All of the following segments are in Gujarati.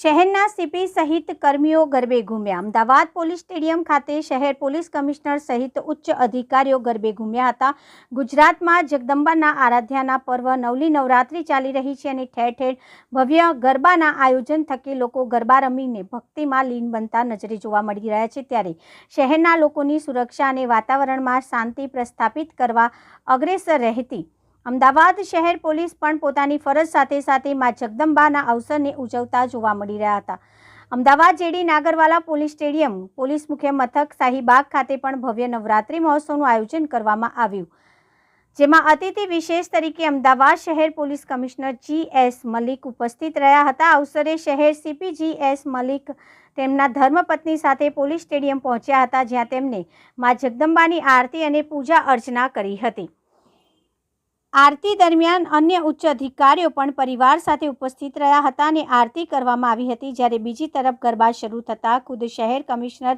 શહેરના સીપી સહિત કર્મીઓ ગરબે ઘૂમ્યા। અમદાવાદ પોલીસ સ્ટેડિયમ ખાતે શહેર પોલીસ કમિશનર સહિત ઉચ્ચ અધિકારીઓ ગરબે ઘૂમ્યા હતા। ગુજરાતમાં જગદંબાના આરાધ્યાના પર્વ નવલી નવરાત્રિ ચાલી રહી છે અને ઠેર ઠેર ભવ્ય ગરબાના આયોજન થકી લોકો ગરબા રમીને ભક્તિમાં લીન બનતા નજરે જોવા મળી રહ્યા છે। ત્યારે શહેરના લોકોની સુરક્ષા અને વાતાવરણમાં શાંતિ પ્રસ્થાપિત કરવા અગ્રેસર રહેતી અમદાવાદ શહેર પોલીસ પણ પોતાની ફરજ સાથે સાથે માં જગદંબાના અવસરને ઉજવતા જોવા મળી રહ્યા હતા। Ahmedabad JD Nagarwala police stadium police મુખ્ય મથક શાહીબાગ ખાતે પણ ભવ્ય નવરાત્રિ મહોત્સવનું આયોજન કરવામાં આવ્યું, જેમાં અતિથિ વિશેષ તરીકે અમદાવાદ શહેર પોલીસ કમિશનર GS મલિક ઉપસ્થિત રહ્યા હતા। આ અવસરે શહેર CP GS મલિક તેમના ધર્મપત્ની સાથે પોલીસ સ્ટેડિયમ પહોંચ્યા હતા, જ્યાં તેમને માં જગદંબાની આરતી અને પૂજા અર્ચના કરી હતી। આરતી દરમિયાન અન્ય ઉચ્ચ અધિકારીઓ પણ પરિવાર સાથે ઉપસ્થિત રહ્યા હતા અને આરતી કરવામાં આવી હતી। જ્યારે બીજી તરફ ગરબા શરૂ થતાં ખુદ શહેર કમિશનર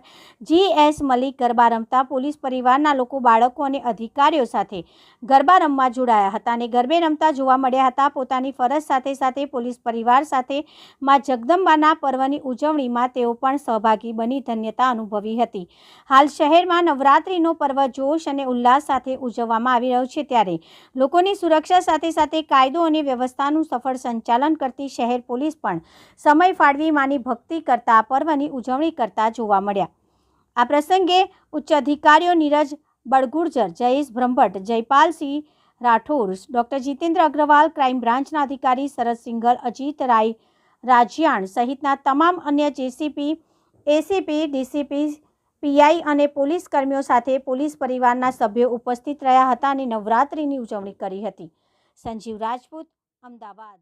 GS મલિક ગરબા રમતા પોલીસ પરિવારના લોકો, બાળકો અને અધિકારીઓ સાથે ગરબા રમવા જોડાયા હતા અને ગરબે રમતા જોવા મળ્યા હતા। પોતાની ફરજ સાથે સાથે પોલીસ પરિવાર સાથે માં જગદંબાના પર્વની ઉજવણીમાં તેઓ પણ સહભાગી બની ધન્યતા અનુભવી હતી। હાલ શહેરમાં નવરાત્રિનો પર્વ જોશ અને ઉલ્લાસ સાથે ઉજવવામાં આવી રહ્યો છે, ત્યારે લોકો સુરક્ષા સાથે સાથે કાયદો અને વ્યવસ્થાનું સફળ સંચાલન કરતી શહેર પોલીસ પણ સમય ફાળવી માની ભક્તિ કરતા પર્વની ઉજવણી કરતા જોવા મળ્યા। આ પ્રસંગે ઉચ્ચ અધિકારીઓ નીરજ બળગુર્જર, જયેશ બ્રહ્મભટ્ટ, જયપાલસિંહ રાઠોડ, ડોક્ટર જીતેન્દ્ર અગ્રવાલ, ક્રાઇમ બ્રાન્ચના અધિકારી શરદ સિંઘલ, અજીત રાય રાજ્યાણ સહિતના તમામ અન્ય JCP, ACP, DCP, PI અને પોલીસ કર્મીઓ સાથે પોલીસ પરિવારના સભ્યો ઉપસ્થિત રહ્યા હતા અને નવરાત્રિની ઉજવણી કરી હતી। સંજીવ રાજપૂત, અમદાવાદ।